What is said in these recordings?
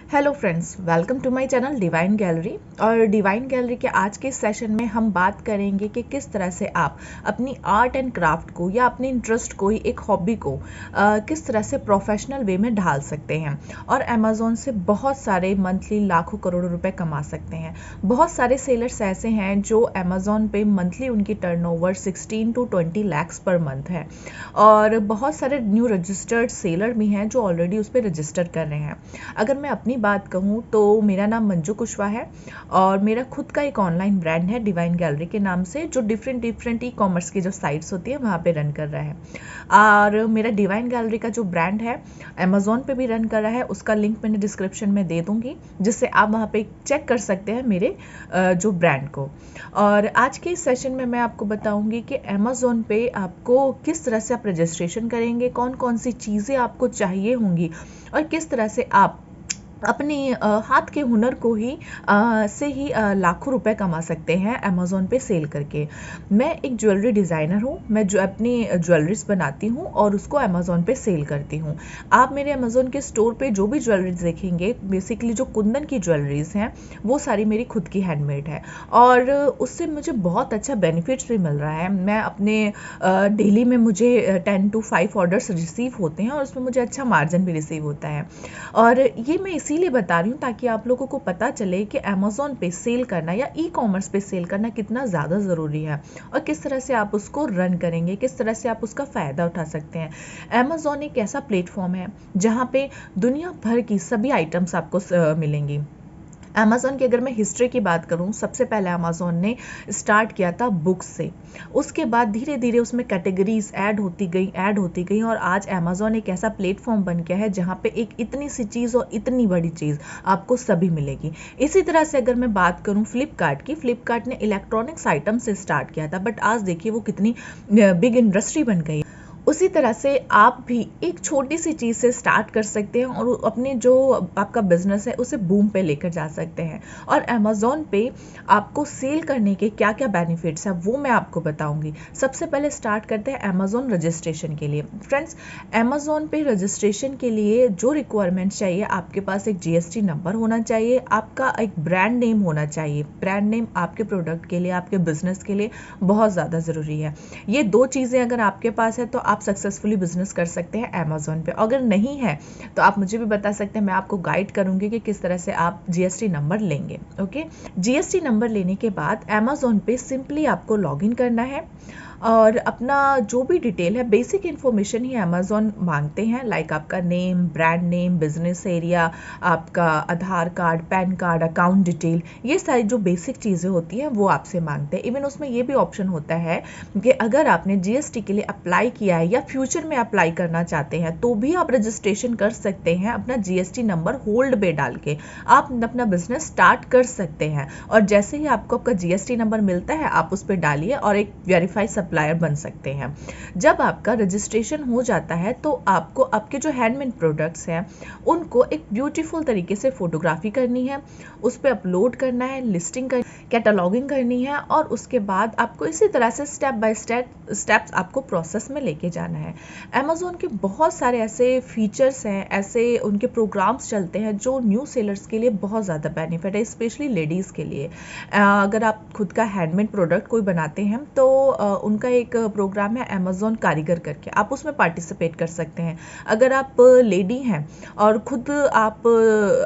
Hello friends, welcome to my channel Divine Gallery. और Divine Gallery के आज के सेशन में हम बात करेंगे कि किस तरह से आप अपनी आर्ट एंड क्राफ्ट को या अपने इंटरेस्ट को, एक हॉबी को किस तरह से प्रोफेशनल वे में ढाल सकते हैं और अमेज़ॉन से बहुत सारे मंथली लाखों करोड़ों रुपए कमा सकते हैं। बहुत सारे सेलर्स ऐसे हैं जो अमेज़ॉन पे मंथली उनकी turnover 16 to 20 lakhs per month है और बहुत सारे न्यू रजिस्टर्ड सेलर भी हैं जो ऑलरेडी उस पर रजिस्टर कर रहे हैं। अगर मैं अपनी बात कहूँ तो मेरा नाम मंजू कुशवाहा है और मेरा खुद का एक ऑनलाइन ब्रांड है डिवाइन गैलरी के नाम से, जो डिफरेंट ई कॉमर्स की जो साइट्स होती है वहाँ पे रन कर रहा है। और मेरा डिवाइन गैलरी का जो ब्रांड है अमेज़ॉन पे भी रन कर रहा है, उसका लिंक मैंने डिस्क्रिप्शन में दे दूँगी, जिससे आप वहाँ पे चेक कर सकते हैं मेरे जो ब्रांड को। और आज के इस सेशन में मैं आपको बताऊँगी कि अमेज़ॉन पे आपको किस तरह से आप रजिस्ट्रेशन करेंगे, कौन कौन सी चीज़ें आपको चाहिए होंगी और किस तरह से आप अपने हाथ के हुनर को ही से ही लाखों रुपए कमा सकते हैं अमेज़ॉन पे सेल करके। मैं एक ज्वेलरी डिज़ाइनर हूँ, मैं जो अपनी ज्वेलरीज बनाती हूँ और उसको अमेज़ॉन पे सेल करती हूँ। आप मेरे अमेज़ॉन के स्टोर पे जो भी ज्वेलरीज देखेंगे, बेसिकली जो कुंदन की ज्वेलरीज हैं वो सारी मेरी खुद की हैंडमेड है और उससे मुझे बहुत अच्छा बेनिफिट्स भी मिल रहा है। मैं अपने डेली में मुझे 10 to 5 ऑर्डर्स रिसीव होते हैं और उसमें मुझे अच्छा मार्जिन भी रिसीव होता है। और ये मैं इसीलिए बता रही हूँ ताकि आप लोगों को पता चले कि अमेज़ॉन पे सेल करना या ई कॉमर्स पे सेल करना कितना ज़्यादा ज़रूरी है और किस तरह से आप उसको रन करेंगे, किस तरह से आप उसका फ़ायदा उठा सकते हैं। अमेज़ॉन एक ऐसा प्लेटफॉर्म है जहाँ पे दुनिया भर की सभी आइटम्स आपको मिलेंगी। अमेज़ॉन की अगर मैं हिस्ट्री की बात करूं, सबसे पहले अमेज़ॉन ने स्टार्ट किया था बुक्स से। उसके बाद धीरे धीरे उसमें कैटेगरीज ऐड होती गई और आज अमेज़ॉन एक ऐसा प्लेटफॉर्म बन गया है जहां पे एक इतनी सी चीज़ और इतनी बड़ी चीज़ आपको सभी मिलेगी। इसी तरह से अगर मैं बात करूं फ्लिपकार्ट ने इलेक्ट्रॉनिक्स आइटम से स्टार्ट किया था, बट आज देखिए वो कितनी बिग इंडस्ट्री बन गई। उसी तरह से आप भी एक छोटी सी चीज़ से स्टार्ट कर सकते हैं और अपने जो आपका बिजनेस है उसे बूम पे लेकर जा सकते हैं। और अमेज़ॉन पे आपको सेल करने के क्या क्या बेनिफिट्स हैं वो मैं आपको बताऊंगी। सबसे पहले स्टार्ट करते हैं अमेज़ॉन रजिस्ट्रेशन के लिए। फ्रेंड्स, अमेज़ॉन पे रजिस्ट्रेशन के लिए जो रिक्वायरमेंट्स चाहिए, आपके पास एक जीएसटी नंबर होना चाहिए, आपका एक ब्रांड नेम होना चाहिए। ब्रांड नेम आपके प्रोडक्ट के लिए, आपके बिजनेस के लिए बहुत ज़्यादा ज़रूरी है। ये दो चीज़ें अगर आपके पास है तो आप सक्सेसफुली बिजनेस कर सकते हैं अमेज़ॉन पे। अगर नहीं है तो आप मुझे भी बता सकते हैं, मैं आपको गाइड करूंगी कि किस तरह से आप जीएसटी नंबर लेंगे। ओके, जीएसटी नंबर लेने के बाद अमेज़ॉन पे सिंपली आपको लॉगिन करना है और अपना जो भी डिटेल है, बेसिक इन्फॉर्मेशन ही अमेज़ॉन मांगते हैं, लाइक आपका name, brand name, business area, आपका Aadhaar card, PAN card, account detail, ये सारी जो बेसिक चीज़ें होती हैं वो आपसे मांगते हैं। इवन उसमें ये भी ऑप्शन होता है कि अगर आपने जीएसटी के लिए अप्लाई किया है या फ्यूचर में अप्लाई करना चाहते हैं तो भी आप रजिस्ट्रेशन कर सकते हैं अपना जीएसटी नंबर होल्ड पे डाल के। आप अपना बिजनेस स्टार्ट कर सकते हैं और जैसे ही आपको आपका जीएसटी नंबर मिलता है आप उस पर डालिए और एक वेरीफाइड सप्लायर बन सकते हैं। जब आपका रजिस्ट्रेशन हो जाता है तो आपको आपके जो हैंडमेड प्रोडक्ट्स हैं उनको एक ब्यूटीफुल तरीके से फोटोग्राफी करनी है, उस पर अपलोड करना है, लिस्टिंग कर कैटलॉगिंग करनी है और उसके बाद आपको इसी तरह से स्टेप बाय स्टेप्स आपको प्रोसेस में लेके जाना है। अमेज़ॉन के बहुत सारे ऐसे फीचर्स हैं, ऐसे उनके प्रोग्राम्स चलते हैं जो न्यू सेलर्स के लिए बहुत ज़्यादा बेनिफिट है, स्पेशली लेडीज़ के लिए। अगर आप खुद का हैंडमेड प्रोडक्ट कोई बनाते हैं तो उनका एक प्रोग्राम है अमेज़ॉन कारीगर करके, आप उसमें पार्टिसिपेट कर सकते हैं। अगर आप लेडी हैं और खुद आप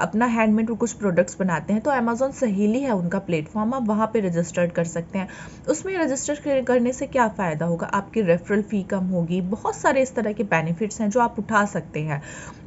अपना हैंडमेड कुछ प्रोडक्ट्स बनाते हैं तो अमेज़ॉन सहेली है उनका प्लेटफॉर्म, आप वहाँ पे रजिस्टर्ड कर सकते हैं। उसमें रजिस्टर करने से क्या फ़ायदा होगा, आपकी रेफरल फ़ी कम होगी, बहुत सारे इस तरह के बेनिफिट्स हैं जो आप उठा सकते हैं।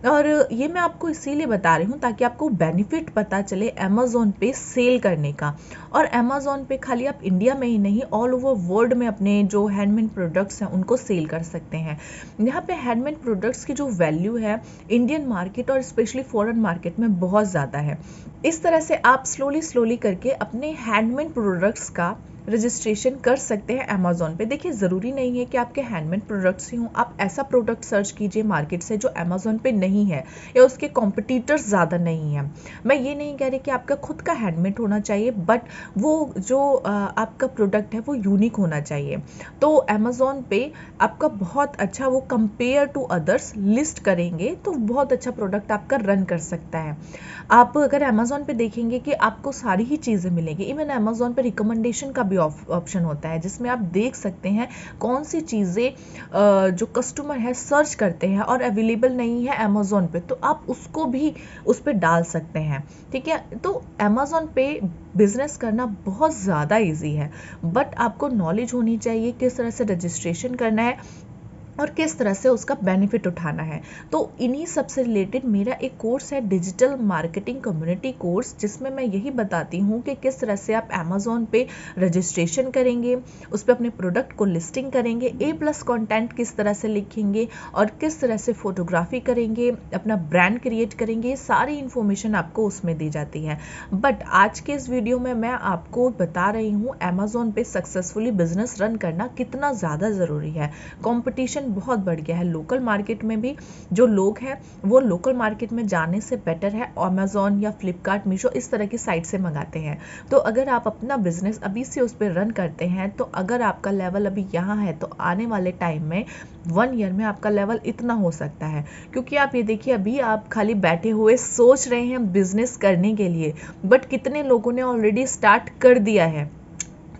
और ये मैं आपको इसीलिए बता रही हूँ ताकि आपको बेनिफिट पता चले अमेज़ॉन पे सेल करने का। और अमेज़ॉन पे खाली आप इंडिया में ही नहीं, ऑल ओवर वर्ल्ड में अपने जो हैंडमेड प्रोडक्ट्स हैं उनको सेल कर सकते हैं। यहाँ पे हैंडमेड प्रोडक्ट्स की जो वैल्यू है इंडियन मार्केट और स्पेशली फॉरेन मार्केट में बहुत ज़्यादा है। इस तरह से आप स्लोली करके अपने हैंडमेड प्रोडक्ट्स का रजिस्ट्रेशन कर सकते हैं अमेज़ॉन पे। देखिए ज़रूरी नहीं है कि आपके हैंडमेड प्रोडक्ट्स ही हों, आप ऐसा प्रोडक्ट सर्च कीजिए मार्केट से जो अमेज़ॉन पे नहीं है या उसके कॉम्पिटिटर्स ज़्यादा नहीं हैं। मैं ये नहीं कह रही कि आपका खुद का हैंडमेड होना चाहिए, बट वो जो आपका प्रोडक्ट है वो यूनिक होना चाहिए। तो अमेज़ॉन पे आपका बहुत अच्छा, वो कंपेयर टू अदर्स लिस्ट करेंगे तो बहुत अच्छा प्रोडक्ट आपका रन कर सकता है। आप अगर अमेज़ॉन पे देखेंगे कि आपको सारी ही चीज़ें मिलेंगी। इवन अमेज़ॉन पे रिकमेंडेशन का भी ऑप्शन होता है जिसमें आप देख सकते हैं कौन सी चीज़ें जो कस्टमर है सर्च करते हैं और अवेलेबल नहीं है अमेज़ॉन पे, तो आप उसको भी उस पर डाल सकते हैं। ठीक है, तो अमेज़ॉन पे बिजनेस करना बहुत ज़्यादा इजी है, बट आपको नॉलेज होनी चाहिए किस तरह से रजिस्ट्रेशन करना है और किस तरह से उसका बेनिफिट उठाना है। तो इन्हीं सब से रिलेटेड मेरा एक कोर्स है, डिजिटल मार्केटिंग कम्युनिटी कोर्स, जिसमें मैं यही बताती हूँ कि किस तरह से आप अमेज़ॉन पे रजिस्ट्रेशन करेंगे, उस पर अपने प्रोडक्ट को लिस्टिंग करेंगे, A+ कंटेंट किस तरह से लिखेंगे और किस तरह से फोटोग्राफी करेंगे, अपना ब्रांड क्रिएट करेंगे। ये सारी इन्फॉर्मेशन आपको उसमें दी जाती है। बट आज के इस वीडियो में मैं आपको बता रही हूँ अमेज़ॉन पे सक्सेसफुली बिजनेस रन करना कितना ज़्यादा ज़रूरी है। कॉम्पिटिशन बहुत बढ़ गया है लोकल मार्केट में भी। जो लोग हैं वो लोकल मार्केट में जाने से बेटर है अमेज़ॉन या फ्लिपकार्ट, मीशो इस तरह की साइट से मंगाते हैं। तो अगर आप अपना बिजनेस अभी से उस पर रन करते हैं, तो अगर आपका लेवल अभी यहाँ है तो आने वाले टाइम में 1 ईयर में आपका लेवल इतना हो सकता है। क्योंकि आप ये देखिए, अभी आप खाली बैठे हुए सोच रहे हैं बिजनेस करने के लिए, बट कितने लोगों ने ऑलरेडी स्टार्ट कर दिया है।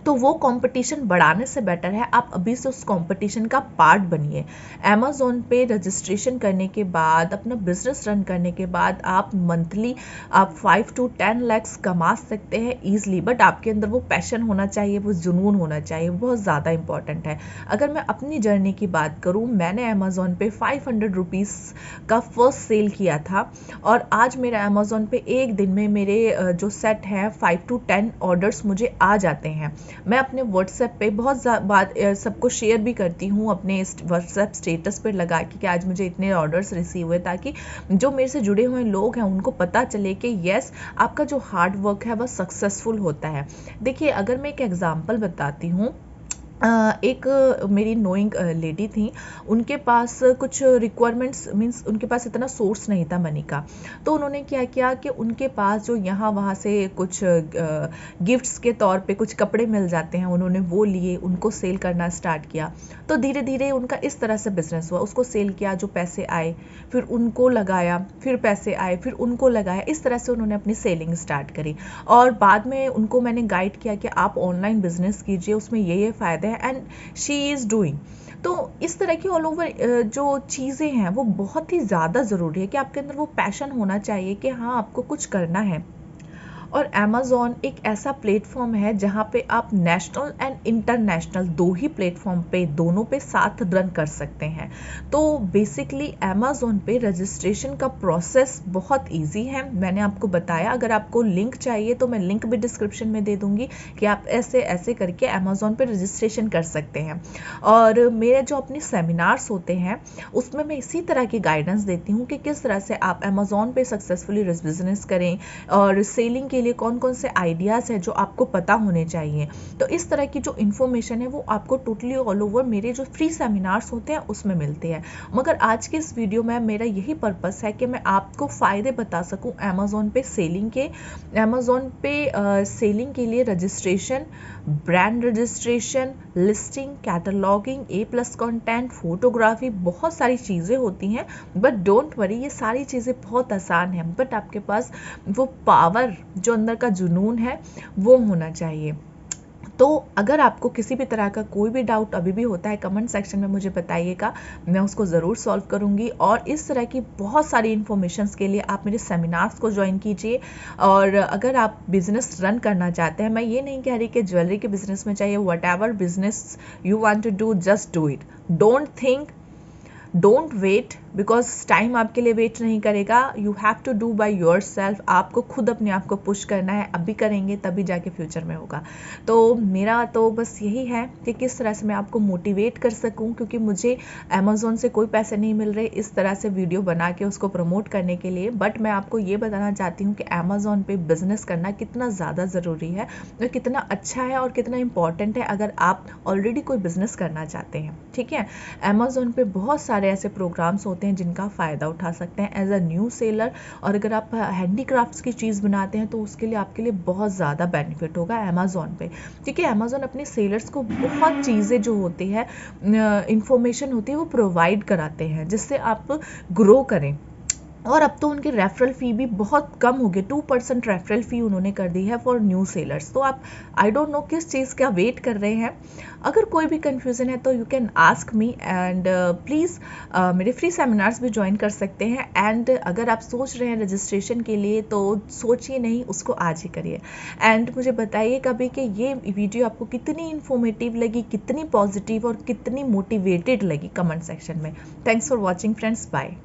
तो वो कंपटीशन बढ़ाने से बेटर है आप अभी से उस कंपटीशन का पार्ट बनिए। अमेज़ॉन पे रजिस्ट्रेशन करने के बाद, अपना बिजनेस रन करने के बाद आप मंथली आप 5 to 10 lakhs कमा सकते हैं ईजिली। बट आपके अंदर वो पैशन होना चाहिए, वो जुनून होना चाहिए, बहुत ज़्यादा इंपॉर्टेंट है। अगर मैं अपनी जर्नी की बात करूँ, मैंने अमेज़ॉन पे 500 रुपीज़ का फर्स्ट सेल किया था और आज मेरा अमेज़ॉन पे एक दिन में मेरे जो सेट हैं 5 to 10 ऑर्डर्स मुझे आ जाते हैं। मैं अपने व्हाट्सएप पे बहुत बात सबको शेयर भी करती हूँ, अपने व्हाट्सएप स्टेटस पर लगा कि आज मुझे इतने ऑर्डर्स रिसीव हुए, ताकि जो मेरे से जुड़े हुए लोग हैं उनको पता चले कि यस, आपका जो हार्ड वर्क है वह सक्सेसफुल होता है। देखिए, अगर मैं एक एग्जांपल बताती हूँ, एक मेरी नोइंग लेडी थी, उनके पास कुछ रिक्वायरमेंट्स, मीन्स उनके पास इतना सोर्स नहीं था मनी का। तो उन्होंने क्या किया कि उनके पास जो यहाँ वहाँ से कुछ गिफ्ट्स के तौर पे कुछ कपड़े मिल जाते हैं, उन्होंने वो लिए, उनको सेल करना स्टार्ट किया। तो धीरे धीरे उनका इस तरह से बिजनेस हुआ, उसको सेल किया, जो पैसे आए फिर उनको लगाया, फिर पैसे आए फिर उनको लगाया, इस तरह से उन्होंने अपनी सेलिंग स्टार्ट करी। और बाद में उनको मैंने गाइड किया कि आप ऑनलाइन बिजनेस कीजिए, उसमें ये फ़ायदे एंड शी इज़ डूइंग। तो इस तरह की ऑल ओवर जो चीज़ें हैं वो बहुत ही ज़्यादा ज़रूरी है कि आपके अंदर वो पैशन होना चाहिए कि हाँ, आपको कुछ करना है। और अमेज़ॉन एक ऐसा प्लेटफॉर्म है जहाँ पे आप नेशनल एंड इंटरनेशनल दो ही प्लेटफॉर्म पे, दोनों पे साथ रन कर सकते हैं। तो बेसिकली अमेज़ॉन पे रजिस्ट्रेशन का प्रोसेस बहुत इजी है, मैंने आपको बताया। अगर आपको लिंक चाहिए तो मैं लिंक भी डिस्क्रिप्शन में दे दूंगी कि आप ऐसे ऐसे करके अमेज़ॉन पे रजिस्ट्रेशन कर सकते हैं। और मेरे जो अपने सेमिनार्स होते हैं उसमें मैं इसी तरह की गाइडेंस देती हूँ कि किस तरह से आप अमेज़ॉन पे सक्सेसफुली बिजनेस करें और सेलिंग के लिए कौन कौन से आइडियाज़ हैं जो आपको पता होने चाहिए। तो इस तरह की जो इन्फॉर्मेशन है वो आपको टोटली ऑल ओवर मेरे जो फ्री सेमिनार्स होते हैं उसमें मिलते हैं। मगर आज के इस वीडियो में मेरा यही पर्पस है कि मैं आपको फ़ायदे बता सकूं अमेज़ॉन पे सेलिंग के। अमेज़ॉन पे सेलिंग के लिए registration, brand registration, listing, cataloguing, A+ content, photography, बहुत सारी चीज़ें होती हैं। बट डोंट वरी, ये सारी चीज़ें बहुत आसान हैं, बट आपके पास वो पावर, जो अंदर का जुनून है, वो होना चाहिए। तो अगर आपको किसी भी तरह का कोई भी डाउट अभी भी होता है, कमेंट सेक्शन में मुझे बताइएगा, मैं उसको ज़रूर सॉल्व करूँगी। और इस तरह की बहुत सारी इन्फॉर्मेशंस के लिए आप मेरे सेमिनार्स को ज्वाइन कीजिए। और अगर आप बिजनेस रन करना चाहते हैं, मैं ये नहीं कह रही कि ज्वेलरी के बिजनेस में चाहिए, whatever business you want to do, just do it. Don't think, don't wait, because time आपके लिए वेट नहीं करेगा। You have to do by yourself. आपको खुद अपने आप को पुश करना है, अभी करेंगे तभी जाके फ्यूचर में होगा। तो मेरा तो बस यही है कि किस तरह से मैं आपको मोटिवेट कर सकूं, क्योंकि मुझे अमेज़ॉन से कोई पैसे नहीं मिल रहे इस तरह से वीडियो बना के उसको प्रमोट करने के लिए। बट मैं आपको ये बताना चाहती हूँ कि अमेज़ॉन पे बिजनेस करना कितना ज़्यादा ज़रूरी है और कितना अच्छा है और कितना इंपॉर्टेंट है अगर आप ऑलरेडी कोई बिजनेस करना चाहते हैं। ठीक है, अमेज़ॉन पे बहुत सारे ऐसे प्रोग्राम्स होते हैं जिनका फ़ायदा उठा सकते हैं एज अ न्यू सेलर। और अगर आप हैंडीक्राफ्ट्स की चीज़ बनाते हैं तो उसके लिए आपके लिए बहुत ज़्यादा बेनिफिट होगा अमेज़ॉन पे। ठीक है, अमेज़ॉन अपने सेलर्स को बहुत चीज़ें जो होती है, इंफॉर्मेशन होती है, वो प्रोवाइड कराते हैं जिससे आप ग्रो करें। और अब तो उनकी रेफरल फ़ी भी बहुत कम हो गई, 2% रेफरल फ़ी उन्होंने कर दी है फॉर न्यू सेलर्स। तो आप आई डोंट नो किस चीज़ का वेट कर रहे हैं। अगर कोई भी कन्फ्यूज़न है तो you can ask me and please मेरे फ्री सेमिनार्स भी ज्वाइन कर सकते हैं। एंड अगर आप सोच रहे हैं रजिस्ट्रेशन के लिए तो सोचिए नहीं, उसको आज ही करिए। एंड मुझे बताइए कभी कि ये वीडियो आपको कितनी इन्फॉर्मेटिव लगी, कितनी पॉजिटिव और कितनी मोटिवेटेड लगी कमेंट सेक्शन में। Thanks for watching friends, bye.